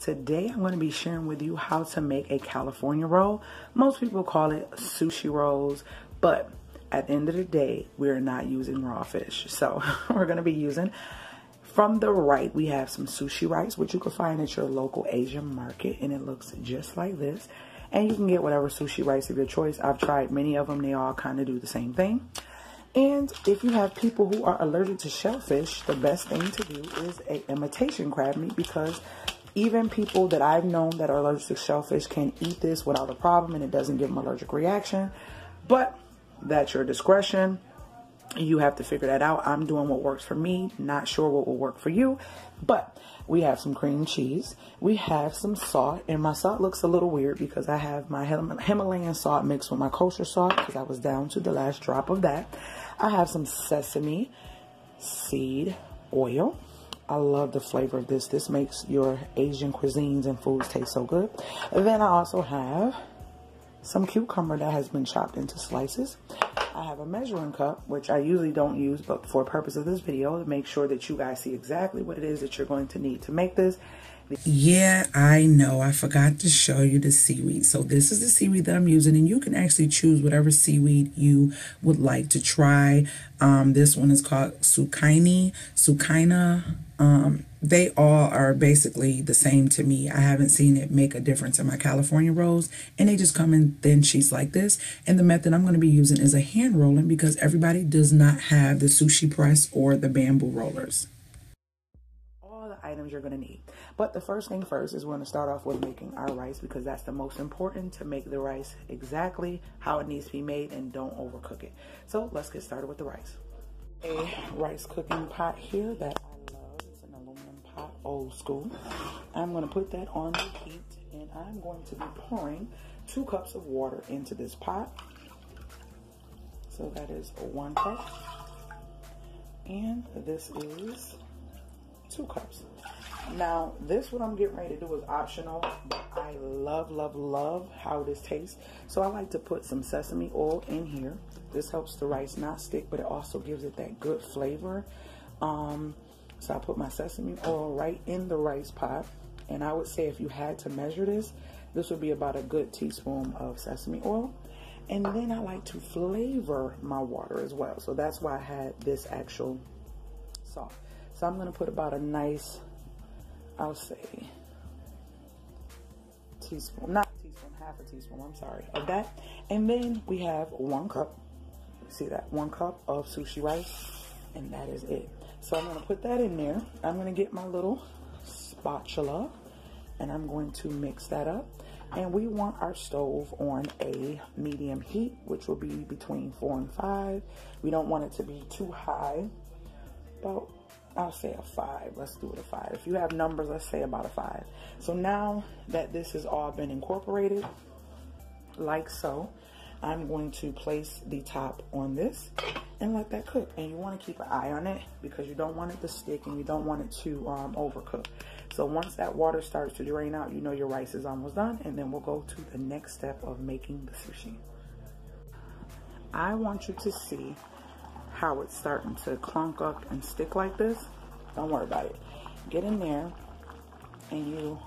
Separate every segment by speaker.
Speaker 1: Today I'm going to be sharing with you how to make a California roll. Most people call it sushi rolls, but at the end of the day, we're not using raw fish. So we're going to be using, from the right, we have some sushi rice, which you can find at your local Asian market, and it looks just like this. And you can get whatever sushi rice of your choice. I've tried many of them. They all kind of do the same thing. And if you have people who are allergic to shellfish, the best thing to do is a imitation crab meat, because even people that I've known that are allergic to shellfish can eat this without a problem and it doesn't give them an allergic reaction. But that's your discretion. You have to figure that out. I'm doing what works for me, not sure what will work for you. But we have some cream cheese. We have some salt, and my salt looks a little weird because I have my Himalayan salt mixed with my kosher salt because I was down to the last drop of that. I have some sesame seed oil. I love the flavor of this. This makes your Asian cuisines and foods taste so good. And then I also have some cucumber that has been chopped into slices. I have a measuring cup, which I usually don't use, but for the purpose of this video, to make sure that you guys see exactly what it is that you're going to need to make this.
Speaker 2: Yeah, I know. I forgot to show you the seaweed. So this is the seaweed that I'm using, and you can actually choose whatever seaweed you would like to try. This one is called Sukaina. They all are basically the same to me. I haven't seen it make a difference in my California rolls, and they just come in thin sheets like this. And the method I'm going to be using is a hand rolling, because everybody does not have the sushi press or the bamboo rollers.
Speaker 1: All the items you're going to need. But the first thing first is we're going to start off with making our rice, because that's the most important, to make the rice exactly how it needs to be made and don't overcook it. So let's get started with the rice. A rice cooking pot here that I love. It's an aluminum pot, old school. I'm going to put that on the heat, and I'm going to be pouring 2 cups of water into this pot. So that is 1 cup, and this is 2 cups. Now, this, what I'm getting ready to do, is optional, but I love, love, love how this tastes. So I like to put some sesame oil in here. This helps the rice not stick, but it also gives it that good flavor. So I put my sesame oil right in the rice pot. And I would say if you had to measure this, this would be about a good teaspoon of sesame oil. And then I like to flavor my water as well. So that's why I had this actual salt. So I'm going to put about a nice, I'll say, teaspoon, not teaspoon, half a teaspoon, I'm sorry, of that. And then we have 1 cup, see that, 1 cup of sushi rice, and that is it. So I'm going to put that in there. I'm going to get my little spatula, and I'm going to mix that up. And we want our stove on a medium heat, which will be between 4 and 5. We don't want it to be too high, about, I'll say a 5. Let's do it a 5. If you have numbers, let's say about a 5. So now that this has all been incorporated, like so, I'm going to place the top on this and let that cook. And you want to keep an eye on it, because you don't want it to stick and you don't want it to overcook. So once that water starts to drain out, you know your rice is almost done. And then we'll go to the next step of making the sushi. I want you to see how it's starting to clunk up and stick like this. Don't worry about it. Get in there and you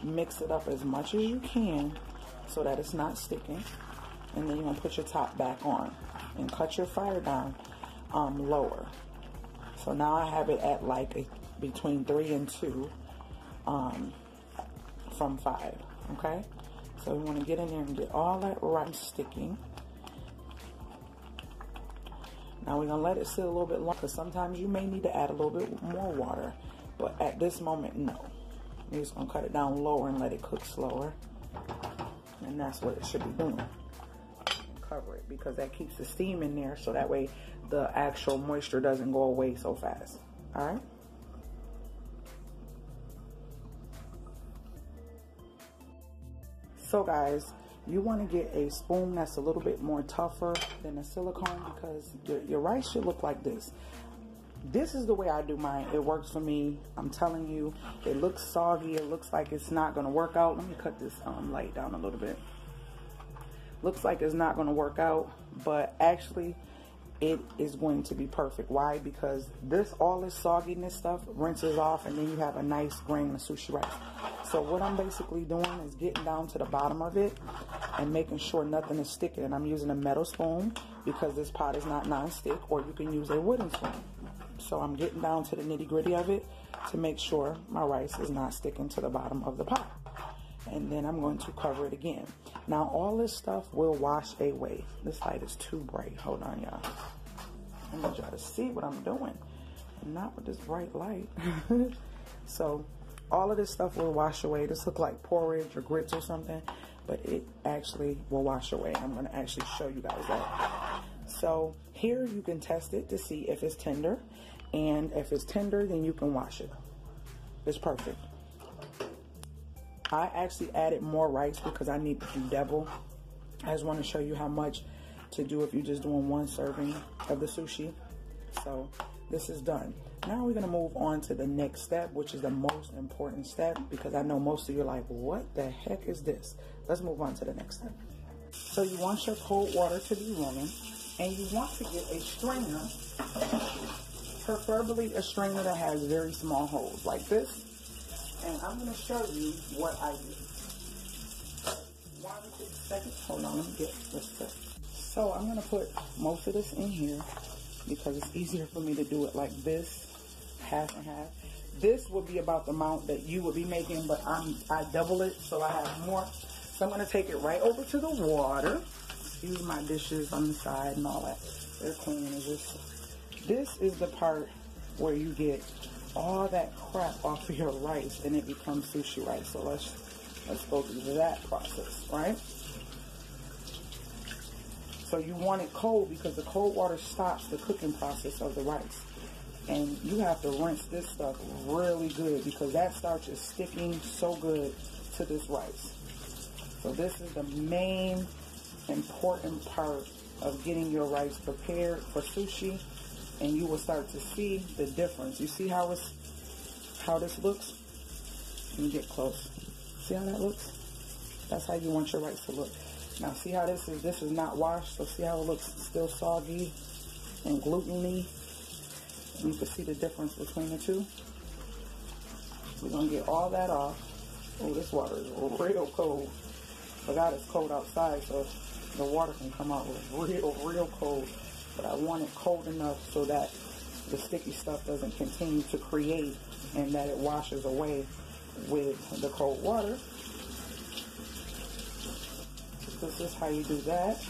Speaker 1: mix it up as much as you can so that it's not sticking. And then you're gonna put your top back on and cut your fire down lower. So now I have it at like between 3 and 2 from 5. Okay, so we want to get in there and get all that rice sticking. Now we're gonna let it sit a little bit longer, because sometimes you may need to add a little bit more water, but at this moment, no. You're just gonna cut it down lower and let it cook slower, and that's what it should be doing. And cover it, because that keeps the steam in there, so that way the actual moisture doesn't go away so fast. All right. So guys, you want to get a spoon that's a little bit more tougher than a silicone, because your rice should look like this. This is the way I do mine. It works for me. I'm telling you, it looks soggy. It looks like it's not going to work out. Let me cut this light down a little bit. Looks like it's not going to work out, but actually it is going to be perfect. Why? Because all this sogginess stuff rinses off, and then you have a nice grain of sushi rice. So what I'm basically doing is getting down to the bottom of it and making sure nothing is sticking. And I'm using a metal spoon because this pot is not non-stick, or you can use a wooden spoon. So I'm getting down to the nitty-gritty of it to make sure my rice is not sticking to the bottom of the pot. And then I'm going to cover it again. Now all this stuff will wash away. This light is too bright. Hold on, y'all. I'm gonna try to see what I'm doing, and not with this bright light. So all of this stuff will wash away. This looks like porridge or grits or something, but it actually will wash away. I'm gonna actually show you guys that. So here you can test it to see if it's tender, and if it's tender, then you can wash it. It's perfect. I actually added more rice because I need to double. I just want to show you how much to do if you're just doing one serving of the sushi. So this is done. Now we're going to move on to the next step, which is the most important step, because I know most of you are like, what the heck is this? Let's move on to the next step. So you want your cold water to be running, and you want to get a strainer, preferably a strainer that has very small holes like this. And I'm going to show you what I do. 1 quick second. Hold on, let me get this stuff. So I'm going to put most of this in here because it's easier for me to do it like this, half and half. This would be about the amount that you would be making, but I double it so I have more. So I'm going to take it right over to the water. Excuse my dishes on the side and all that. They're clean. This is the part where you get all that crap off of your rice and it becomes sushi rice. So let's go through that process, right? So you want it cold because the cold water stops the cooking process of the rice. And you have to rinse this stuff really good because that starch is sticking so good to this rice. So this is the main important part of getting your rice prepared for sushi. And you will start to see the difference. You see how this looks? Let me get close. See how that looks? That's how you want your rice to look. Now see how this is not washed, so see how it looks still soggy and gluten-y? And you can see the difference between the two. We're gonna get all that off. Oh, this water is real cold. Forgot it's cold outside, so the water can come out real cold. But I want it cold enough so that the sticky stuff doesn't continue to create and that it washes away with the cold water. This is how you do that.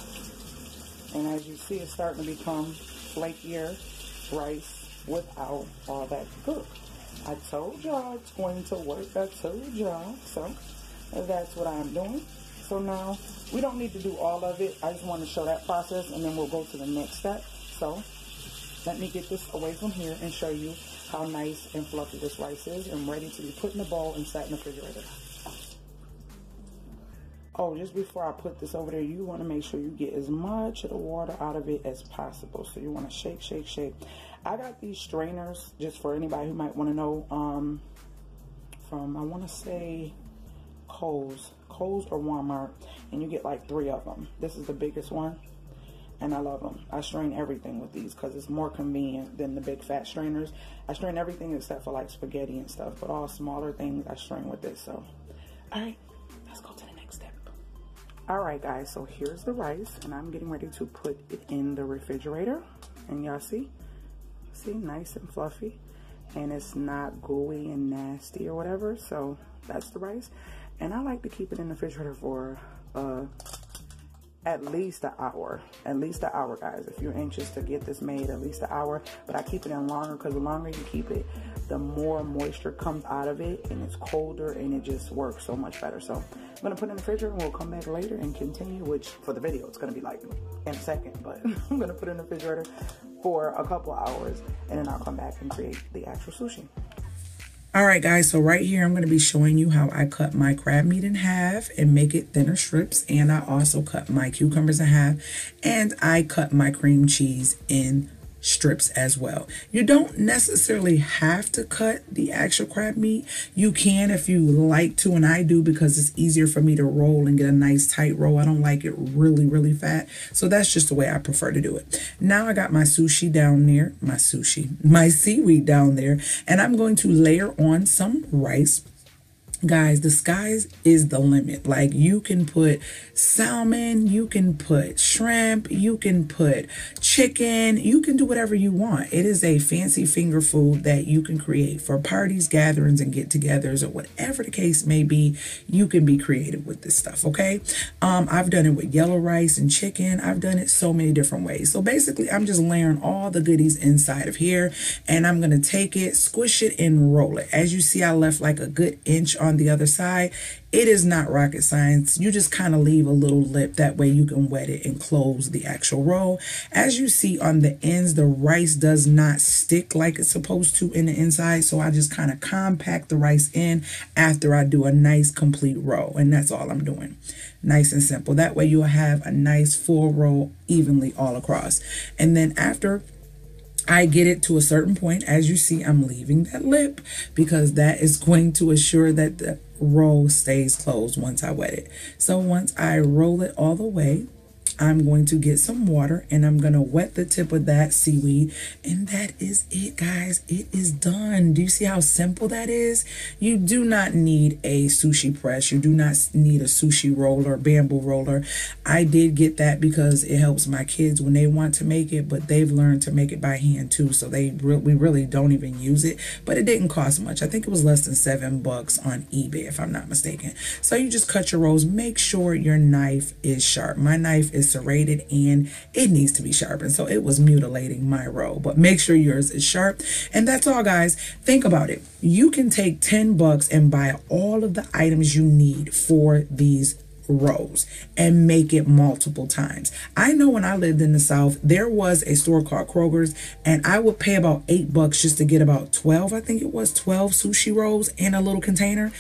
Speaker 1: And as you see, it's starting to become flakier rice without all that cook. I told y'all it's going to work. I told y'all. So that's what I'm doing. So now, we don't need to do all of it. I just want to show that process, and then we'll go to the next step. So, let me get this away from here and show you how nice and fluffy this rice is and ready to be put in a bowl and set in the refrigerator. Oh, just before I put this over there, you want to make sure you get as much of the water out of it as possible. So, you want to shake, shake, shake. I got these strainers, just for anybody who might want to know, from, I want to say, Kohl's or Walmart, and you get like 3 of them. This is the biggest one, and I love them. I strain everything with these because it's more convenient than the big fat strainers. I strain everything except for like spaghetti and stuff, but all smaller things I strain with this. So, all right, let's go to the next step. All right, guys, so here's the rice, and I'm getting ready to put it in the refrigerator, and y'all see, nice and fluffy, and it's not gooey and nasty or whatever. So that's the rice. And I like to keep it in the refrigerator for at least an hour. At least an hour, guys. If you're anxious to get this made, at least an hour. But I keep it in longer because the longer you keep it, the more moisture comes out of it. And it's colder and it just works so much better. So I'm going to put it in the refrigerator and we'll come back later and continue. Which for the video, it's going to be like in a second. But I'm going to put it in the refrigerator for a couple hours. And then I'll come back and create the actual sushi.
Speaker 2: All right, guys, so right here, I'm going to be showing you how I cut my crab meat in half and make it thinner strips. And I also cut my cucumbers in half. And I cut my cream cheese in strips as well. You don't necessarily have to cut the actual crab meat. You can if you like to, and I do because it's easier for me to roll and get a nice tight roll. I don't like it really fat, so that's just the way I prefer to do it. Now I got my sushi down there, my seaweed down there, and I'm going to layer on some rice. Guys, the sky's is the limit. Like, you can put salmon, you can put shrimp, you can put chicken, you can do whatever you want. It is a fancy finger food that you can create for parties, gatherings, and get-togethers, or whatever the case may be. You can be creative with this stuff, okay? I've done it with yellow rice and chicken. I've done it so many different ways. So basically, I'm just layering all the goodies inside of here, and I'm gonna take it, squish it, and roll it. As you see, I left like a good inch on the other side. It is not rocket science. You just kind of leave a little lip, that way you can wet it and close the actual roll. As you see on the ends, the rice does not stick like it's supposed to in the inside, so I just kind of compact the rice in after I do a nice complete roll, and that's all I'm doing. Nice and simple. That way you'll have a nice full roll evenly all across. And then after I get it to a certain point, as you see, I'm leaving that lip because that is going to assure that the roll stays closed once I wet it. So once I roll it all the way, I'm going to get some water and I'm going to wet the tip of that seaweed, and that is it, guys. It is done. Do you see how simple that is? You do not need a sushi press. You do not need a sushi roller, bamboo roller. I did get that because it helps my kids when they want to make it, but they've learned to make it by hand too, so we really don't even use it. But it didn't cost much. I think it was less than $7 on eBay, if I'm not mistaken. So you just cut your rolls. Make sure your knife is sharp. My knife is serrated and it needs to be sharpened, so it was mutilating my roll, but make sure yours is sharp. And that's all, guys. Think about it. You can take $10 and buy all of the items you need for these rolls and make it multiple times. I know when I lived in the South, there was a store called Kroger's, and I would pay about $8 just to get about 12, I think it was 12 sushi rolls in a little container.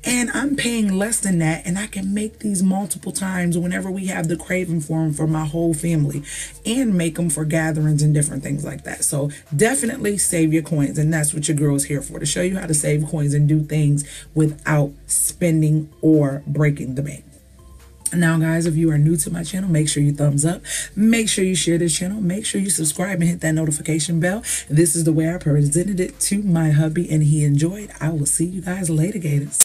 Speaker 2: And I'm paying less than that, and I can make these multiple times whenever we have the craving for them for my whole family, and make them for gatherings and different things like that. So definitely save your coins, and that's what your girl is here for, to show you how to save coins and do things without spending or breaking the bank. Now, guys, if you are new to my channel, make sure you thumbs up. Make sure you share this channel. Make sure you subscribe and hit that notification bell. This is the way I presented it to my hubby, and he enjoyed. I will see you guys later, gators.